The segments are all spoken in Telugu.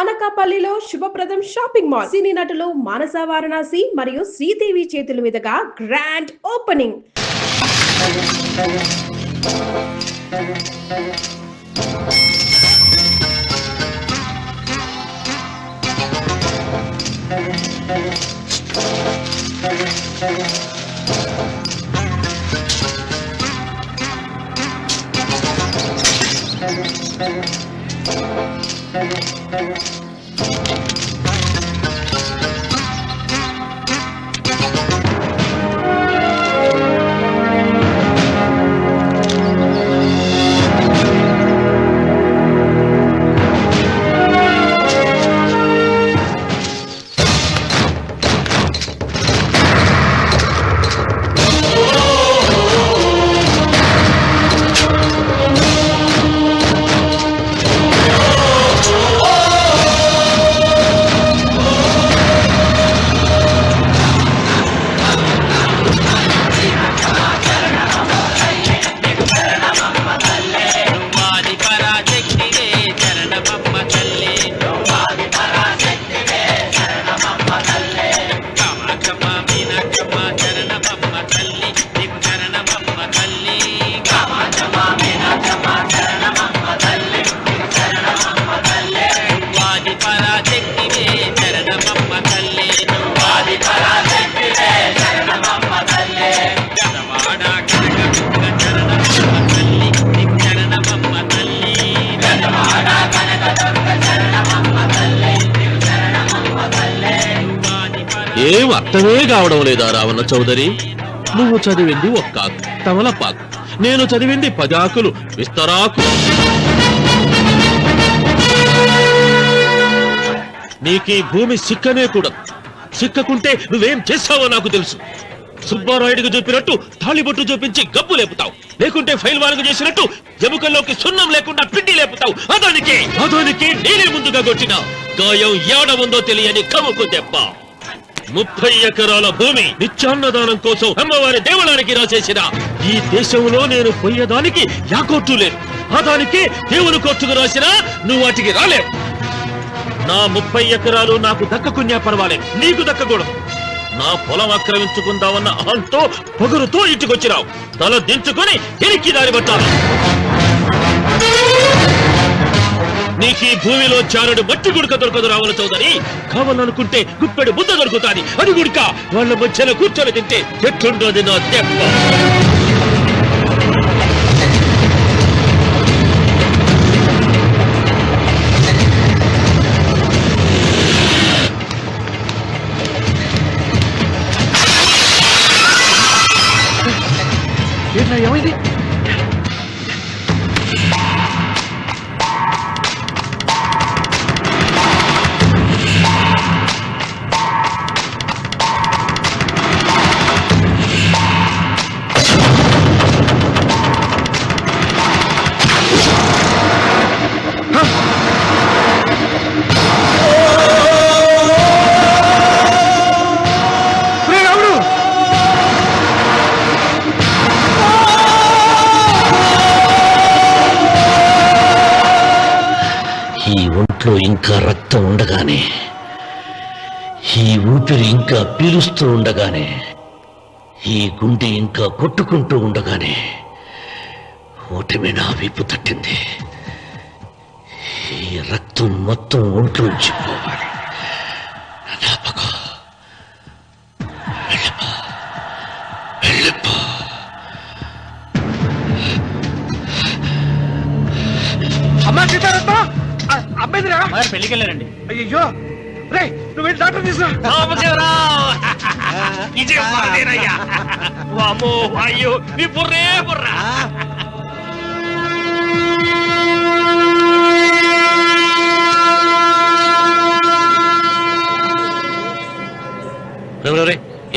అనకాపల్లిలో శుభప్రదం షాపింగ్ మాల్. సినీ నటులు మానస వారణాసి మరియు శ్రీదేవి చేతుల మీదుగా గ్రాండ్ ఓపెనింగ్. ఏం అర్థమే కావడం లేదా రావణ చౌదరి? నువ్వు చదివింది ఒక్కాకు తమలపాకు, నేను చదివింది 10 ఆకులు విస్తరాకు. నీకీ భూమి సిక్కనే కూడా. సిక్కకుంటే నువ్వేం చేస్తావో నాకు తెలుసు. సుబ్బారాయుడికి చూపినట్టు తాళిబొట్టు చూపించి గబ్బు లేపుతావు, లేకుంటే ఫైల్ వారికి చేసినట్టు ఎముకల్లోకి సున్నం లేకుండా పిండి లేపుతావు. అదానికి నేనే ముందుగా కొట్టిన గాయం ఏడ ఉందో తెలియని కముకు దెబ్బ. 30 ఎకరాల భూమి నిత్యాన్నదానం కోసం అమ్మవారి దేవాలయానికి రాసేసిన ఈ దేశంలో నేను పోయేదానికి యాకోర్టు లేదు. అదానికి దేవుని కోర్టుకు రాసినా నువ్వు వాటికి రాలేవు. నా 30 ఎకరాలు నాకు దక్కకున్నా పర్వాలేదు, నీకు దక్కకూడదు. నా పొలం ఆక్రమించుకుందామన్న అహంతో పొగరుతో ఇంటికొచ్చినావు. తల దించుకొని ఎనికి దారి పట్టాలి. నీకీ భూమిలో చారుడు మట్టి గుడక దొరకదు రావణ చౌదరి. కావాలనుకుంటే గుప్పెడు ముద్ద దొరుకుతాది, అది గుడక వాళ్ళ మధ్యలో కూర్చొని తింటే ఎట్లుండదు నా దెబ్బ. ఏమైంది? ఇంకా రక్తం ఉండగానే, ఈ ఊపిరి ఇంకా పీలుస్తూ ఉండగానే, ఈ గుండె ఇంకా కొట్టుకుంటూ ఉండగానే ఓటమి నా వీపు తట్టింది. ఈ రక్తం మొత్తం ఒంట్లోంచి పోవాలి. అమ్మా సీతారత్న, అబ్బాయిరా పెళ్లికి వెళ్ళారండి. అయ్యో రే, నువ్వు వెళ్ళి డాక్టర్ తీసుకురా. అయ్యో నీ బుర్రే బుర్రా.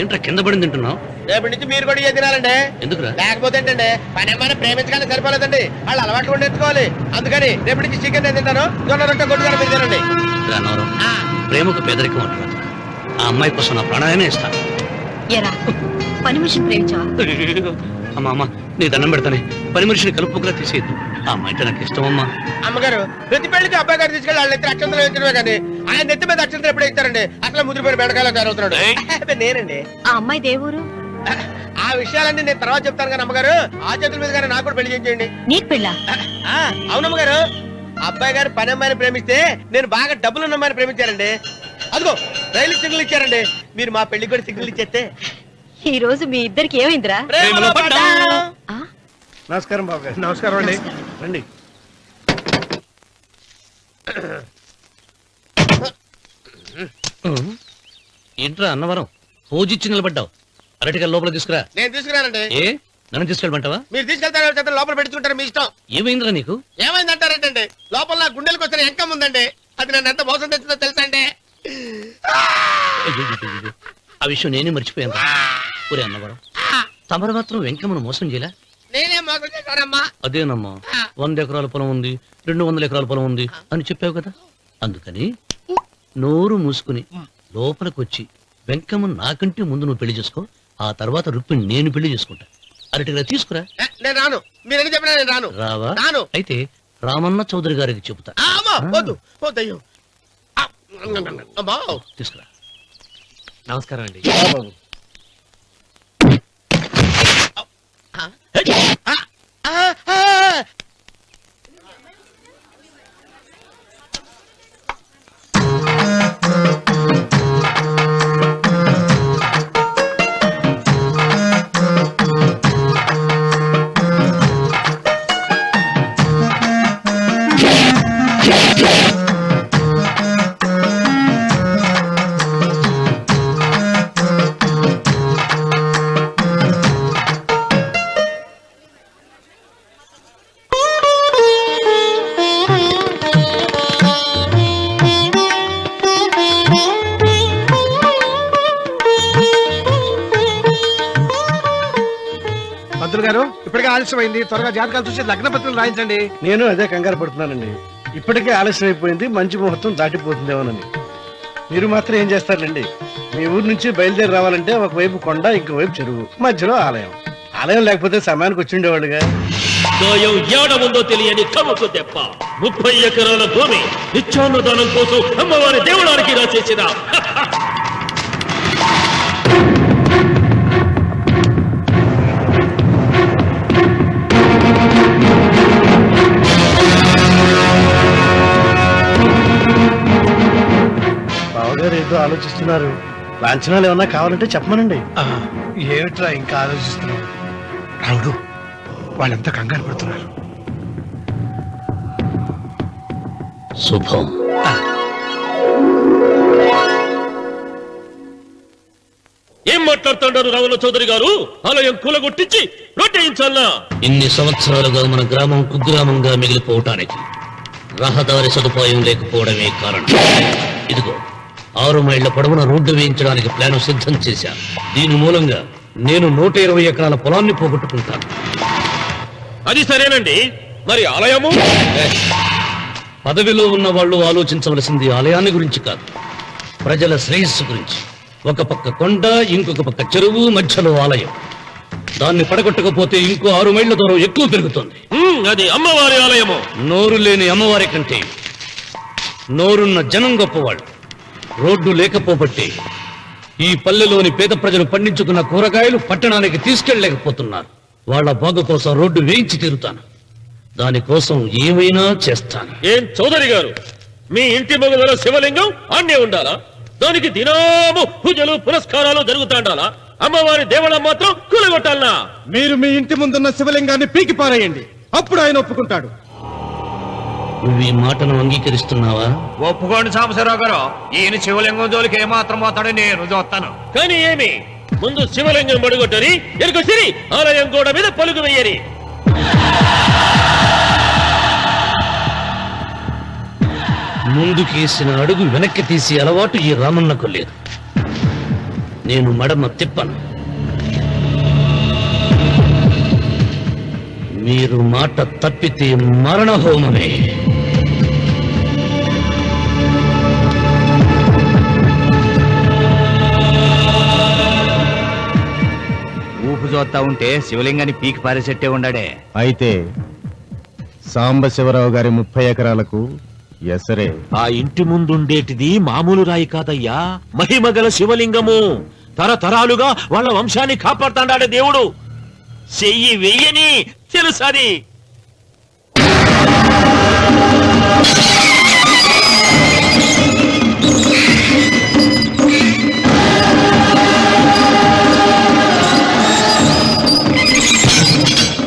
ఏంట్రా కింద పడింది తింటున్నావు? రేపటి నుంచి మీరు కూడా తినాలండి. ఎందుకురా? లేకపోతే ఏంటండి, పని ఏమైనా ప్రేమించగానే సరిపోలేదండి, వాళ్ళు అలవాట్లు కూడా నేర్చుకోవాలి. అందుకని రేపటి నుంచి చికెన్ నేను తింటాను, జొన్న రొట్టె కొట్టుగా మీరు తినండి. ప్రేమకు పేదరికం అంటారు. ఆ అమ్మాయి కోసం నా ప్రాణాలనే ఇస్తాను. పని మనిషిని ప్రేమించావా? అమ్మా నీ దండం పెడతానే, పని మనిషిని కలుపుకులా తీసేయద్దు. ఆ అమ్మాయి అంటే నాకు ఇష్టమమ్మా. అమ్మగారు ప్రతి పెళ్లికి అబ్బాయి గారు తీసుకెళ్ళి వాళ్ళ ఎత్తి అక్షంతలు వేయించడమే కానీ ఆయన నెత్తి మీద అక్షంతలు ఎప్పుడు ఇస్తారండి? అసలు ముద్దుపోయిన బెడకాయలో తయారవుతున్నాడు. అబ్బే, నేనండి. ఆ అమ్మాయి దేవురు ఆ విషయాలన్నీ నేను తర్వాత చెప్తాను కానీ అమ్మగారు ఆ చేతుల మీద కానీ నాకు కూడా పెళ్లి చేయండి. నీకు పెళ్ళా? అవునమ్మగారు, అబ్బాయి గారు పని అమ్మాయిని ప్రేమిస్తే నేను బాగా డబ్బులు ఉన్న అమ్మాయిని ప్రేమించారండి. అదిగో రైలు సిగ్నల్ ఇచ్చారండి. మీరు మా పెళ్లికి కూడా సిగ్నల్ ఇచ్చేస్తే ఈ రోజు మీ ఇద్దరికి ఏమైందిరా? ప్రేమలో పడ్డాం. ఆ? నమస్కారం బాబు గారు. నమస్కారం అండి. రండి. ఏంట్రా అన్నవరం పూజిచ్చి నిలబడ్డావు? అరటిగా లోపల తీసుకురా. నేను తీసుకురానండి. ఏ నన్ను తీసుకెళ్ళమంటావా? మీరు తీసుకెళ్తారో చేత లోపల పెట్టుకుంటారు, మీ ఇష్టం. ఏమైందిరా నీకు? ఏమైందంటారేంటండి? లోపల నా గుండెలకు వచ్చిన ఎంకం ఉందండి. అది నన్ను ఎంత మోసం తెచ్చిందో తెలుసా అండి? అయ్యో, ఆ విషయం నేనే మర్చిపోయాను. ఒరే అన్నవరం, తమరు మాత్రం వెంకమ్మను మోసం చేయలే? నేనే మోసం చేశానమ్మా. అదేనమ్మా, 100 ఎకరాల పొలం ఉంది, 200 ఎకరాల పొలం ఉంది అని చెప్పావు కదా. అందుకని నోరు మూసుకుని లోపలికి వచ్చి వెంకమ్మ నాకంటే ముందు నువ్వు పెళ్లి చేసుకో. ఆ తర్వాత రుక్మిణి నేను పెళ్లి చేసుకుంటా. అరటిగా తీసుకురా. నేను రాను. మీరని చెప్పినా నేను రాను. రావా? రాను. అయితే రామన్న చౌదరి గారికి చెబుతా. అమ్మా, వద్దు వద్దయ్యో. అమ్మా, తీసుకురా. నమస్కారం అండి. పంతులు గారు, ఇప్పటికే ఆలస్యమైంది. త్వరగా జాతకాలు చూసి లగ్న పత్రికలు రాయించండి. నేను అదే కంగారు పడుతున్నానండి. ఇప్పటికే ఆలస్యం అయిపోయింది, మంచి ముహూర్తం దాటిపోతుందేమోనని. మీరు మాత్రం ఏం చేస్తారండి? మీ ఊరు నుంచి బయలుదేరి రావాలంటే ఒకవైపు కొండ, ఇంకోవైపు చెరువు, మధ్యలో ఆలయం. ఆలయం లేకపోతే సమయానికి వచ్చి ఉండేవాడుగా. గాయం ఏడ ఉందో తెలియని కమ్మకు దెబ్బ. 30 ఎకరాల భూమి నిత్యాన్నదానం కోసం అమ్మవారి దేవుడానికి రాసేసిన బావగారు ఏదో ఆలోచిస్తున్నారు. లాంఛనాలు ఏమన్నా కావాలంటే చెప్పమనండి. ఏమిట్రా ఇంకా ఆలోచిస్తున్నావు? రావుడు, వాళ్ళంతా కంగారు పడుతున్నారు. శుభం. ఏం మాట్లాడుతున్నారు రావణ చౌదరి గారు? ఆలయం కూలగొట్టించి రొట్టేయించాలా? ఇన్ని సంవత్సరాలుగా మన గ్రామం కుగ్రామంగా మిగిలిపోవటానికి రహదారి సదుపాయం లేకపోవడమే కారణం. ఇదిగో 6 మైళ్ల పొడవున రోడ్డు వేయించడానికి ప్లాన్ సిద్ధం చేశాను. దీని మూలంగా నేను 120 ఎకరాల పొలాన్ని పోగొట్టుకుంటాను. అది సరేనండి, మరి ఆలయము? పదవిలో ఉన్న వాళ్ళు ఆలోచించవలసింది ఆలయాన్ని గురించి కాదు, ప్రజల శ్రేయస్సు గురించి. ఒక పక్క కొండ, ఇంకొక పక్క చెరువు, మధ్యలో ఆలయం. దాన్ని పడగొట్టకపోతే ఇంకో 6 మైళ్ల దూరం ఎక్కువ పెరుగుతుంది. అది అమ్మవారి ఆలయము. నోరు లేని అమ్మవారి కంటే నోరున్న జనం గొప్పవాళ్ళు. రోడ్డు లేకపోబట్టి ఈ పల్లెలోని పేద ప్రజలు పండించుకున్న కూరగాయలు పట్టణానికి తీసుకెళ్లలేకపోతున్నారు. వాళ్ళ బాగు కోసం రోడ్డు వేయించి తీరుతాను. దానికోసం ఏమైనా చేస్తాను. ఏం చౌదరి గారు, మీ ఇంటి మొగల శివలింగం ఆన్నే ఉండాలా? దానికి దినాము పూజలు పురస్కారాలు జరుగుతాండాలా? అమ్మవారి దేవళం మాత్రం కూలగొట్టాలనా? మీరు మీ ఇంటి ముందున్న శివలింగాన్ని పీకి పారేయండి, అప్పుడు ఆయన ఒప్పుకుంటాడు. నువ్వు ఈ మాటను అంగీకరిస్తున్నావా? ఒప్పుకోండి సాంబశివరావు గారు. ఈయన శివలింగం జోలికి ఏమాత్రం పోతాడో నేను చూస్తాను. కానీ ఏమి, ముందు శివలింగం పడుగొట్టని ఎరుకొచ్చిరి ఆలయం గోడ మీద పలుకు వెయ్యరి. ముందుకేసిన అడుగు వెనక్కి తీసి అలవాటు ఈ రామన్నకు లేదు. నేను మడమ తిప్పను. మీరు మాట తప్పితే మరణహోమమే. ఊపు చూస్తా ఉంటే శివలింగాన్ని పీకి పారేసెట్టే ఉండాడే. అయితే సాంబశివరావు గారి 30 ఎకరాలకు ఎసరే. ఆ ఇంటి ముందుండేటిది మామూలు రాయి కాదయ్యా, మహిమగల శివలింగము. తరతరాలుగా వాళ్ళ వంశాన్ని కాపాడుతాడాడే దేవుడు. చెయ్యి వెయ్యని తెలుసది.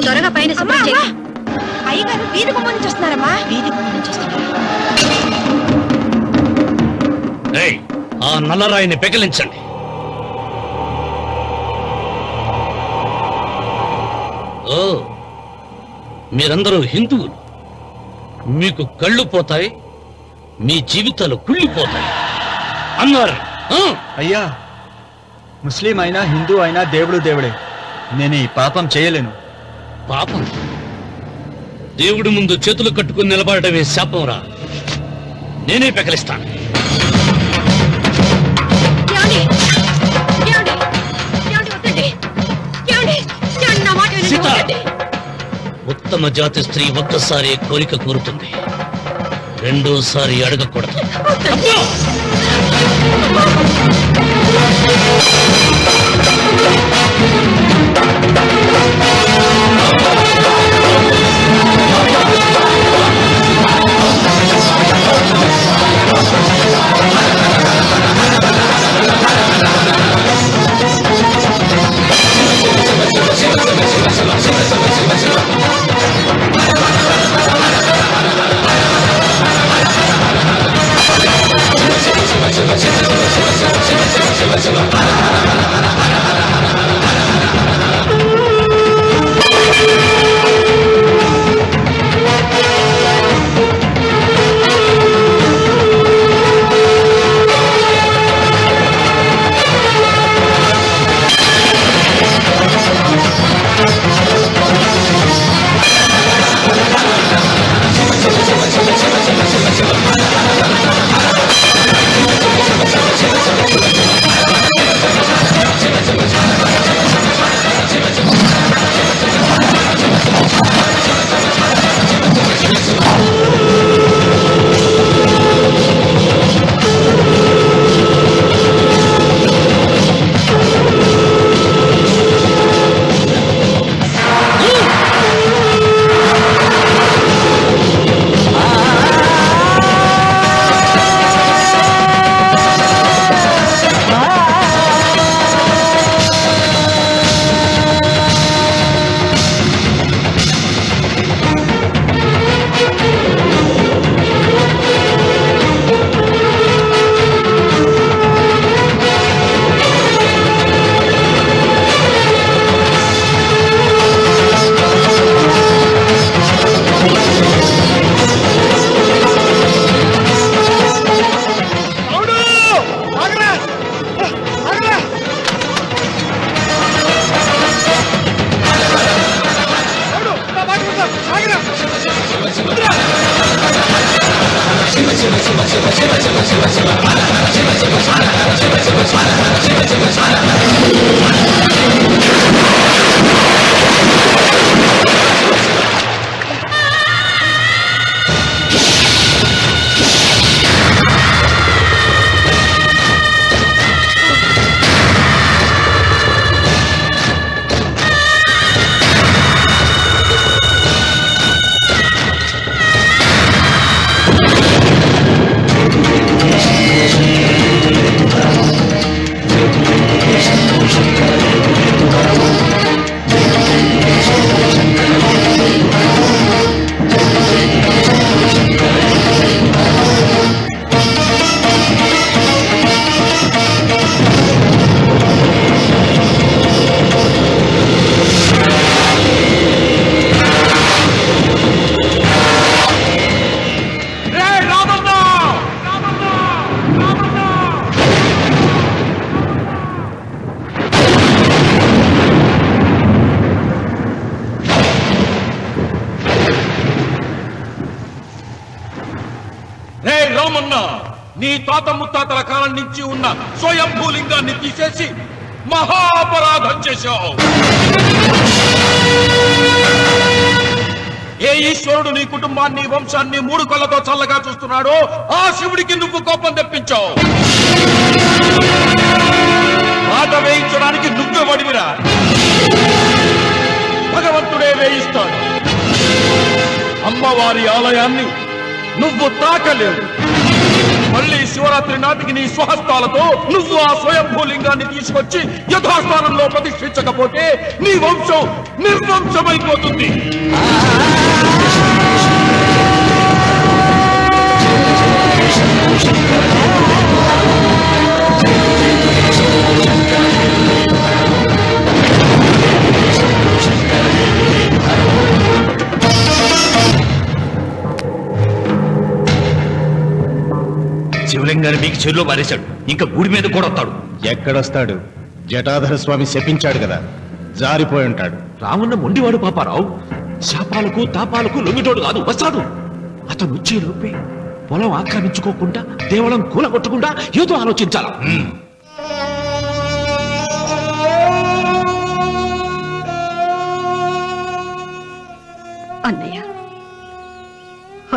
త్వరగా పైన శుభ్రం చెయ్యి. అయ్యగారు వీధి గుమ్మం నుంచి వస్తున్నారమ్మా. వీధి గుమ్మం నుంచి వస్తున్నారు. ఏయ్, ఆ నల్లరాయిని పెకిలించండి. ఓ, మీరందరూ హిందువులు. మీకు కళ్ళు పోతాయి, మీ జీవితాలు కుళ్ళిపోతాయి అన్నారు. అయ్యా, ముస్లిం అయినా హిందూ అయినా దేవుడు దేవుడే. నేను ఈ పాపం చేయలేను. పాపం? దేవుడి ముందు చేతులు కట్టుకుని నిలబడటమే శాపం రా. నేనే పెకలిస్తాను. ఏమండి? ఏమండి? ఏమండి? వద్దండి. ఏమండి? ఏమండి? నా మాట వినండి. సీత! వద్దండి. ఉత్తమ జాతి స్త్రీ ఒక్కసారి కోరిక కోరుతుంది, రెండోసారి అడగకూడదు. వద్దండి. రామన్న, నీ తాత ముత్తాతల కాలం నుంచి ఉన్న స్వయంభూలింగాన్ని తీసేసి మహాపరాధం చేశావు. ఏ ఈశ్వరుడు నీ కుటుంబాన్ని వంశాన్ని 3 కళ్ళతో చల్లగా చూస్తున్నాడో ఆ శివుడికి నువ్వు కోపం తెప్పించావు. మాట వేయించడానికి నువ్వే వడివిరా. భగవంతుడే వేయిస్తాడు. అమ్మవారి ఆలయాన్ని నువ్వు తాకలేవు. మళ్ళీ శివరాత్రి నాటికి నీ స్వహస్తాలతో నువ్వు ఆ స్వయంభూలింగాన్ని తీసుకొచ్చి యథాస్థానంలో ప్రతిష్ఠించకపోతే నీ వంశం నిర్వంశమైపోతుంది. శివలింగాన్ని మీకు చెరులో మారేశాడు. ఇంకా గుడి మీద కూడా వస్తాడు. ఎక్కడొస్తాడు? జటాధర స్వామి శపించాడు కదా, జారిపోయి ఉంటాడు. రామున్న మొండివాడు పాపారావు. శాపాలకు తాపాలకు లొంగిటోడు కాదు, వస్తాడు. అతను వచ్చే లోపే పొలం ఆక్రమించుకోకుండా దేవళం కూలగొట్టకుండా ఏదో ఆలోచించాల. అన్నయ్య,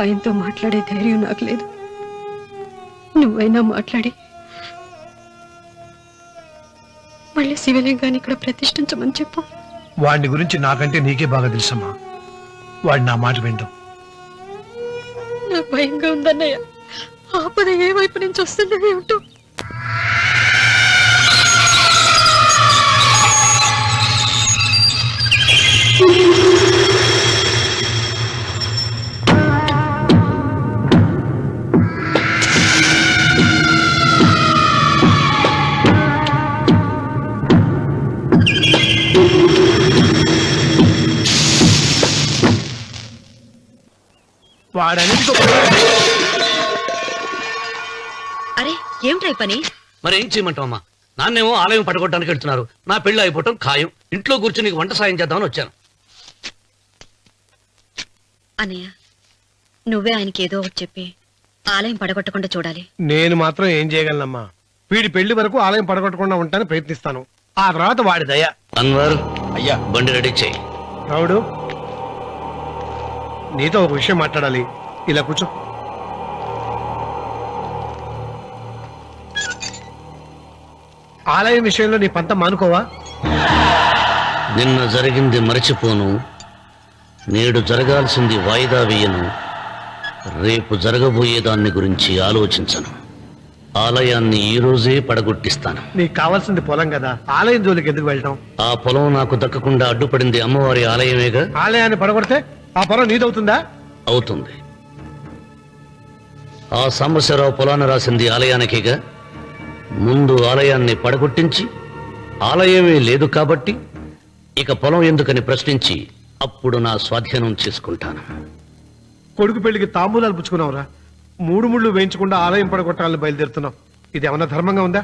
ఆయనతో మాట్లాడే ధైర్యం నాకు లేదు. నువ్వైనా మాట్లాడి మళ్ళీ శివలింగాన్ని ఇక్కడ ప్రతిష్ఠించమని చెప్పు. వాడిని గురించి నాకంటే నీకే బాగా తెలుసమ్మా. వాడు నా మాట వింటాం. నాకు భయంగా ఉందన్నయ్య. ఆపద ఏ వైపు నుంచి వస్తుందో ఏమిటో. అరే ఏమిటై పని? మరేం చేయమంటావమ్మా? నాన్నేమో ఆలయం పడగొట్టడానికి వెళ్తున్నారు. నా పెళ్లి అయిపోవటం ఖాయం. ఇంట్లో కూర్చుని నీకు వంట సాయం చేద్దామని వచ్చాను. అన్నయ్య, నువ్వే ఆయనకి ఏదో ఒకటి చెప్పి ఆలయం పడగొట్టకుండా చూడాలి. నేను మాత్రం ఏం చేయగలనమ్మా? వీడి పెళ్లి వరకు ఆలయం పడగొట్టకుండా ఉంటానని ప్రయత్నిస్తాను. ఆ తర్వాత వాడి దయ. అన్వర్, అయ్యా, బండి రెడీ చేయి. రావుడు, నీతో ఒక విషయం మాట్లాడాలి. ఇలా కూర్చో. ఆలయం విషయంలో నీ పంతం మానుకోవా? నిన్న జరిగింది మరచిపోను. నేడు జరగాల్సింది వాయిదా వేయను. రేపు జరగబోయే దాన్ని గురించి ఆలోచించను. ఆలయాన్ని ఈ రోజే పడగొట్టిస్తాను. నీకు కావాల్సింది పొలం కదా, ఆలయం జోలికి ఎందుకు వెళ్ళటం? ఆ పొలం నాకు దక్కకుండా అడ్డుపడింది అమ్మవారి ఆలయమేగా. ఆలయాన్ని పడగొడితే ఆ పొలం నీదవుతుందా? అవుతుంది. ఆ సాంబశివరావు పొలాన్ని రాసింది ఆలయానికేగా. ముందు ఆలయాన్ని పడగొట్టించి ఆలయమే లేదు కాబట్టి ఇక పొలం ఎందుకని ప్రశ్నించి అప్పుడు నా స్వాధీనం చేసుకుంటాను. కొడుకు పెళ్లికి తాంబూలాలు పుచ్చుకున్నావురా. 3 ముళ్ళు వేయించకుండా ఆలయం పడగొట్టాలని బయలుదేరుతున్నావు. ఇది ఏమన్నా ధర్మంగా ఉందా?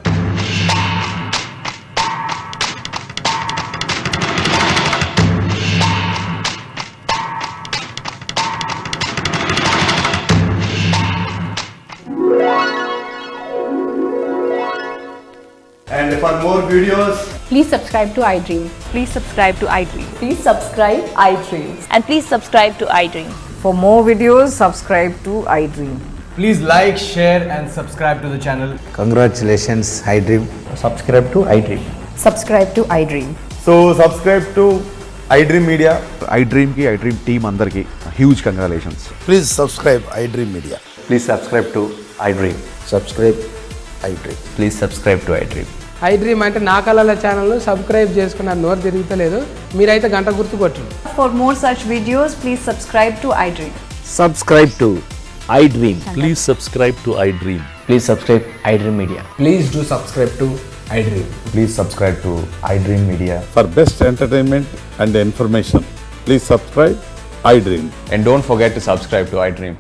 And for more videos, please subscribe to iDream. Please subscribe to iDream. Please subscribe iDream. And please subscribe to iDream. For more videos, subscribe to iDream. please like, share and subscribe to the channel. Congratulations, iDream. Subscribe to iDream. Subscribe to iDream. So subscribe to iDream Media. iDream की iDream team अंदर की huge congratulations. Please subscribe iDream Media. Please subscribe to iDream. Subscribe iDream. Please subscribe to iDream. iDream అంటే నా కళల ఛానల్ను సబ్స్క్రైబ్ చేసుకున్న నోరు తిరుగుతలేదు. మీరైతే గంట గుర్తు కొట్టండి. For more such videos, please subscribe to iDream. Subscribe to iDream. Please subscribe to iDream. Please subscribe iDream Media. Please do subscribe to iDream. Please subscribe to iDream Media. For best entertainment and information, please subscribe iDream. And don't forget to subscribe to iDream.